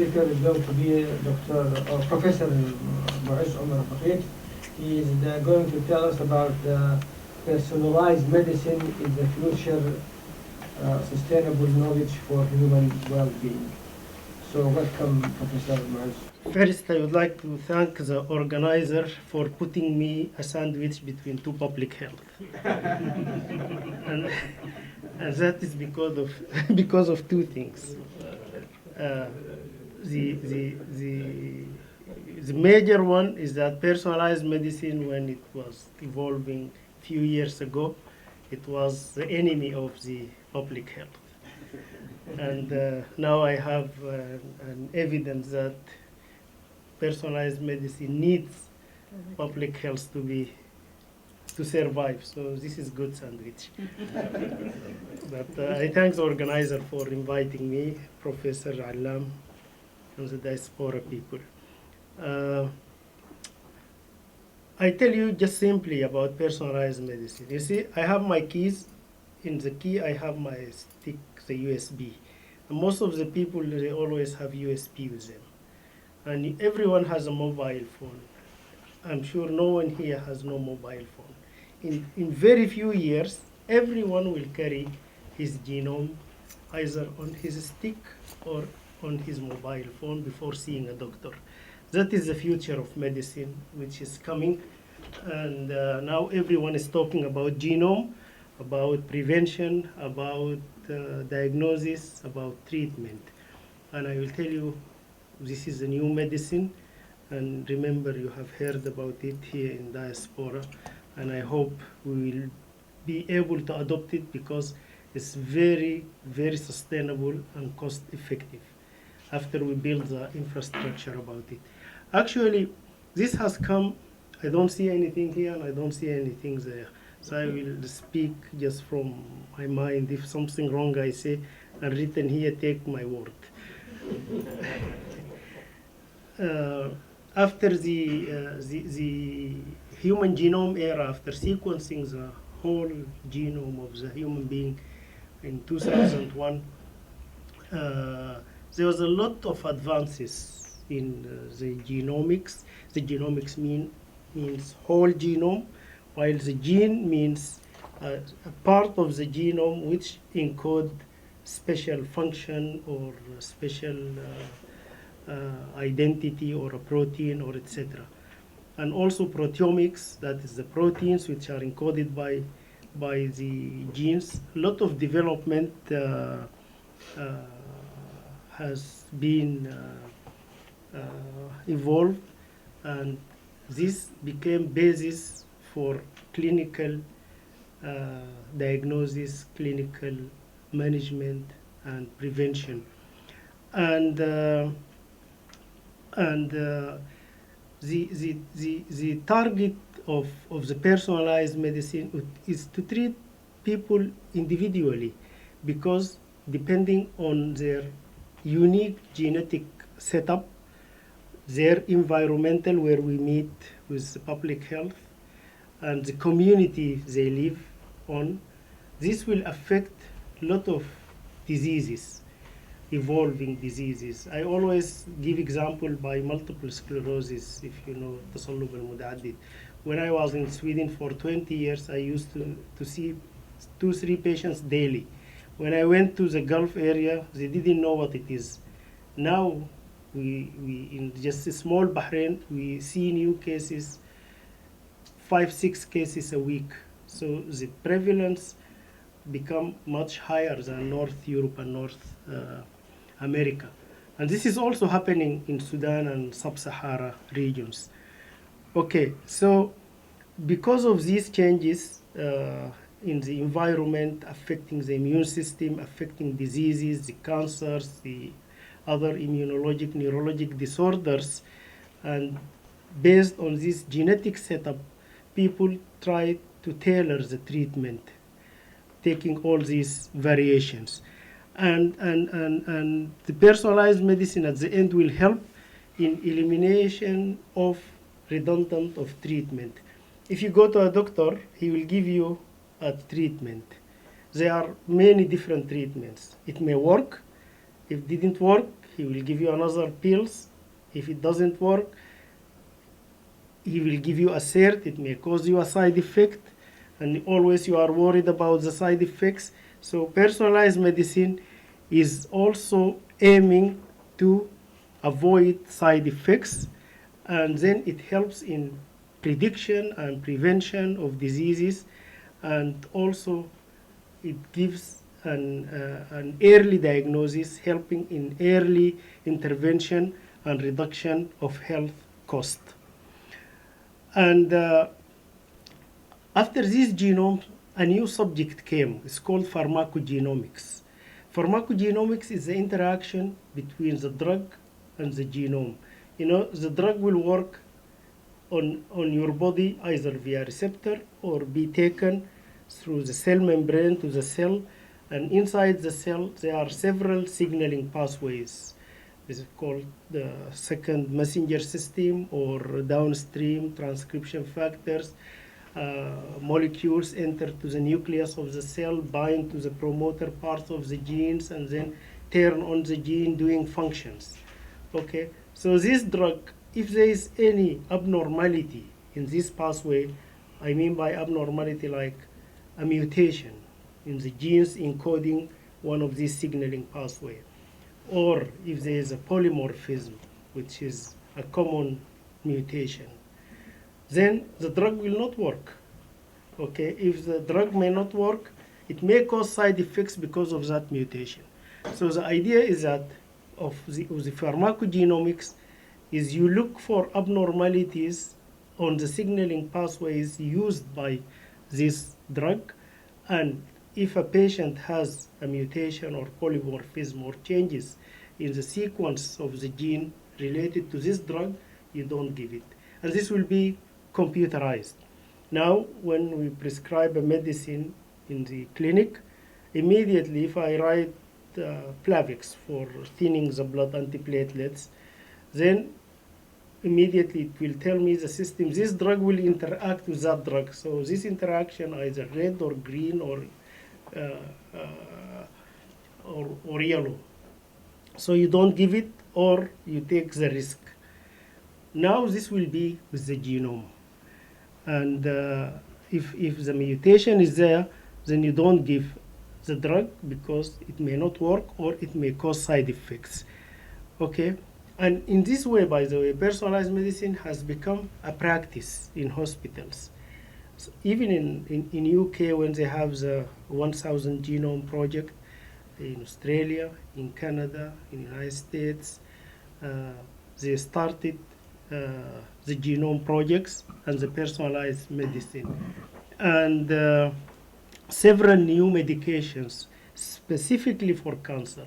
speaker is going to be Dr. or Professor Moiz Bakhiet. He is going to tell us about personalized medicine in the future, sustainable knowledge for human well-being. So welcome, Professor Moiz. First, I would like to thank the organizer for putting me a sandwich between two public health. and that is because of two things. The major one is that personalized medicine, when it was evolving a few years ago, it was the enemy of the public health. And now I have an evidence that personalized medicine needs public health to survive. So this is good sandwich. But I thank the organizer for inviting me, Professor Alam, and the Diaspora people. I tell you just simply about personalized medicine. You see, I have my keys. In the key, I have my stick, the USB. And most of the people, they always have USB with them. And everyone has a mobile phone. I'm sure no one here has no mobile phone. In very few years, everyone will carry his genome either on his stick or on his mobile phone before seeing a doctor. That is the future of medicine, which is coming. And now everyone is talking about genome, about prevention, about diagnosis, about treatment. And I will tell you, this is a new medicine. And remember, you have heard about it here in Diaspora. And I hope we will be able to adopt it because it's very, very sustainable and cost effective after we build the infrastructure about it. Actually, this has come, I don't see anything here and I don't see anything there. So I will speak just from my mind. If something wrong I say, and written here, take my word. After the human genome era, after sequencing the whole genome of the human being in 2001, there was a lot of advances in the genomics. The genomics means whole genome, while the gene means a part of the genome which encode special function or special identity or a protein or etc. And also proteomics, that is the proteins which are encoded by the genes. A lot of development has been evolved, and this became basis for clinical diagnosis, clinical management, and prevention. And the target of the personalized medicine is to treat people individually, because depending on their unique genetic setup, their environmental, where we meet with the public health, and the community they live on, this will affect a lot of diseases, evolving diseases. I always give example by multiple sclerosis, if you know تصلب المتعدد. When I was in Sweden for 20 years, I used to see 2-3 patients daily. When I went to the Gulf area, they didn't know what it is. Now, we in just a small Bahrain, we see new cases, 5-6 cases a week. So the prevalence become much higher than North Europe and North America. And this is also happening in Sudan and Sub-Sahara regions. Okay, so because of these changes in the environment affecting the immune system, affecting diseases, the cancers, the other immunologic, neurologic disorders, and based on this genetic setup, people try to tailor the treatment, taking all these variations. And the personalized medicine at the end will help in elimination of redundant of treatment. If you go to a doctor, he will give you a treatment. There are many different treatments. It may work. If it didn't work, he will give you another pills. If it doesn't work, he will give you a cert. It may cause you a side effect, and always you are worried about the side effects. So personalized medicine is also aiming to avoid side effects, and then it helps in prediction and prevention of diseases, and also it gives an early diagnosis, helping in early intervention and reduction of health cost. And after this genome, a new subject came. It's called pharmacogenomics. Pharmacogenomics is the interaction between the drug and the genome. You know, the drug will work on your body either via receptor or be taken through the cell membrane to the cell. And inside the cell, there are several signaling pathways. This is called the second messenger system, or downstream transcription factors. Molecules enter to the nucleus of the cell, bind to the promoter parts of the genes, and then turn on the gene doing functions. Okay, so this drug, if there is any abnormality in this pathway, I mean by abnormality like a mutation in the genes encoding one of these signaling pathways, or if there is a polymorphism, which is a common mutation, then the drug will not work. Okay, if the drug may not work, it may cause side effects because of that mutation. So the idea is that of the pharmacogenomics is you look for abnormalities on the signaling pathways used by this drug, and if a patient has a mutation or polymorphism or changes in the sequence of the gene related to this drug, you don't give it. And this will be computerized. Now, when we prescribe a medicine in the clinic, immediately if I write Plavix for thinning the blood antiplatelets, then immediately it will tell me the system, this drug will interact with that drug. So this interaction, either red or green or yellow. So you don't give it, or you take the risk. Now this will be with the genome. And if the mutation is there, then you don't give the drug because it may not work or it may cause side effects. Okay? And in this way, by the way, personalized medicine has become a practice in hospitals. So even in UK, when they have the 1000 genome project, in Australia, in Canada, in the United States, they started the genome projects and the personalized medicine. And several new medications specifically for cancer.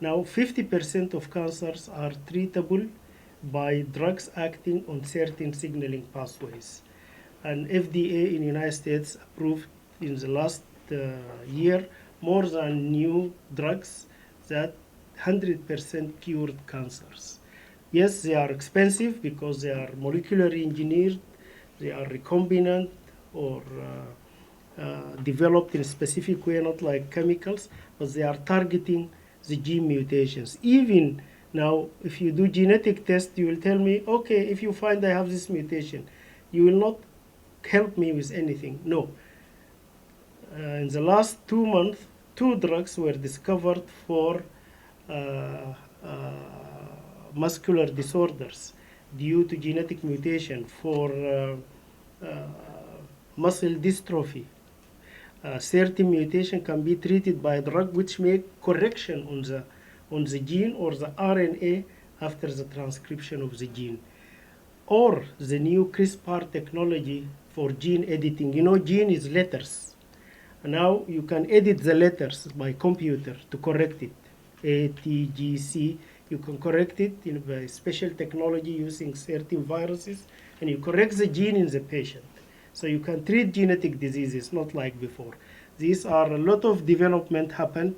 Now, 50% of cancers are treatable by drugs acting on certain signaling pathways. And FDA in the United States approved in the last year more than new drugs that 100% cured cancers. Yes, they are expensive because they are molecularly engineered, they are recombinant or developed in a specific way, not like chemicals, but they are targeting the gene mutations. Even now, if you do genetic test, you will tell me, okay, if you find I have this mutation, you will not help me with anything. No. In the last 2 months, 2 drugs were discovered for muscular disorders due to genetic mutation, for muscle dystrophy. Certain mutation can be treated by a drug which make correction on the gene or the RNA after the transcription of the gene. Or the new CRISPR technology for gene editing. You know, gene is letters. Now you can edit the letters by computer to correct it. A, T, G, C. You can correct it in a special technology using certain viruses, and you correct the gene in the patient. So you can treat genetic diseases, not like before. These are a lot of development happened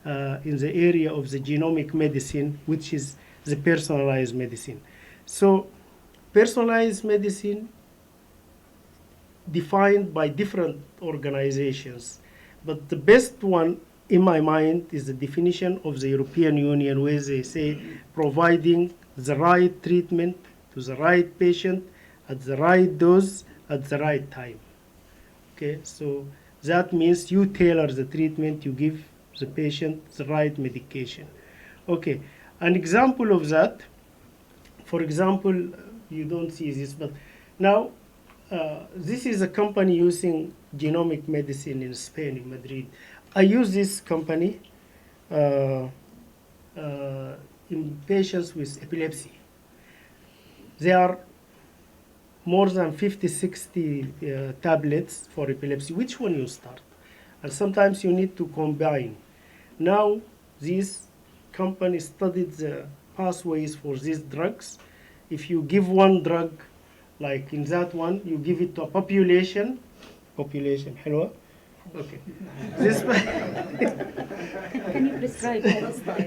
in the area of the genomic medicine, which is the personalized medicine. So personalized medicine defined by different organizations, but the best one in my mind, is the definition of the European Union, where they say providing the right treatment to the right patient at the right dose at the right time. Okay, so that means you tailor the treatment, you give the patient the right medication. Okay, an example of that, for example, you don't see this, but now this is a company using genomic medicine in Spain, in Madrid. I use this company in patients with epilepsy. There are more than 50, 60 tablets for epilepsy. Which one you start? And sometimes you need to combine. Now, this company studied the pathways for these drugs. If you give one drug, like in that one, you give it to a population, hello? Okay. This Can you prescribe lifestyle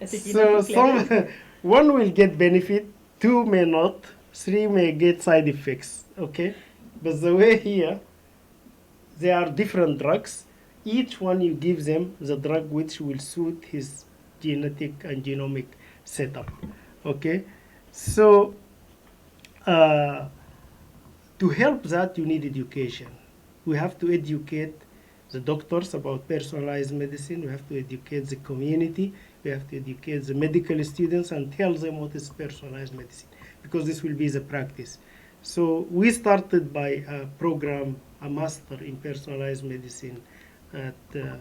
interventions? So one will get benefit, two may not, three may get side effects, okay? But the way here, there are different drugs. Each one you give them the drug which will suit his genetic and genomic setup, okay? So to help that, you need education. We have to educate the doctors about personalized medicine. We have to educate the community. We have to educate the medical students and tell them what is personalized medicine, because this will be the practice. So we started by a program, a master in personalized medicine at the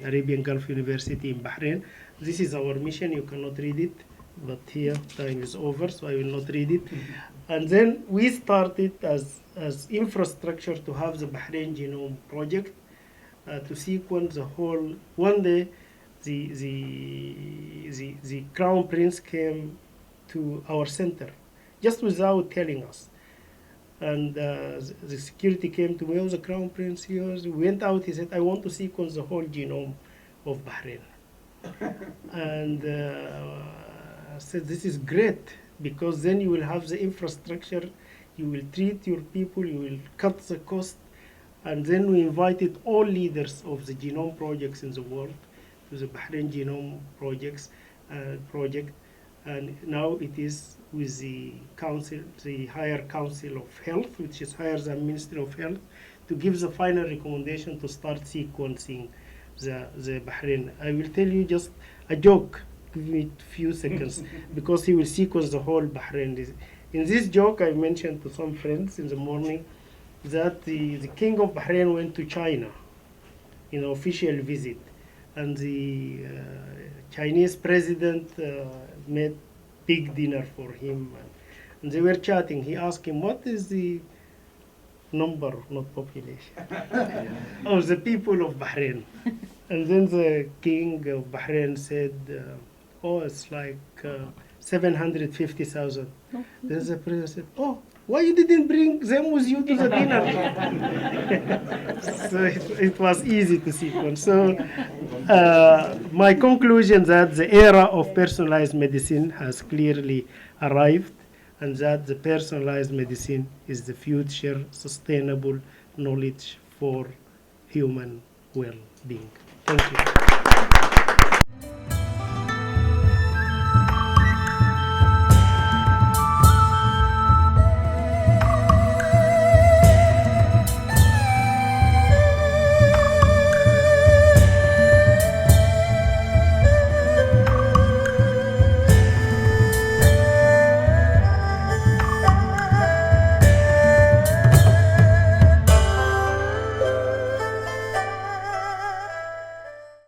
Arabian Gulf University in Bahrain. This is our mission. You cannot read it, but here time is over, so I will not read it. And then we started as infrastructure to have the Bahrain Genome Project to sequence the whole. One day, the Crown Prince came to our center, just without telling us. And the security came to me, oh, the Crown Prince here. We went out, he said, I want to sequence the whole genome of Bahrain. And I said, this is great, because then you will have the infrastructure, you will treat your people, you will cut the cost. And then we invited all leaders of the genome projects in the world to the Bahrain Genome project. And now it is with the council, the Higher Council of Health, which is higher than Ministry of Health, to give the final recommendation to start sequencing the Bahrain. I will tell you just a joke. Give me a few seconds, because he will sequence the whole Bahrain. In this joke, I mentioned to some friends in the morning that the king of Bahrain went to China in an official visit, and the Chinese president made big dinner for him, and they were chatting. He asked him, what is the number, not population, of the people of Bahrain? And then the king of Bahrain said, oh, it's like 750,000. Then the president said, oh, why you didn't bring them with you to the dinner? So it was easy to sequence. So my conclusion that the era of personalized medicine has clearly arrived, and that the personalized medicine is the future sustainable knowledge for human well-being. Thank you.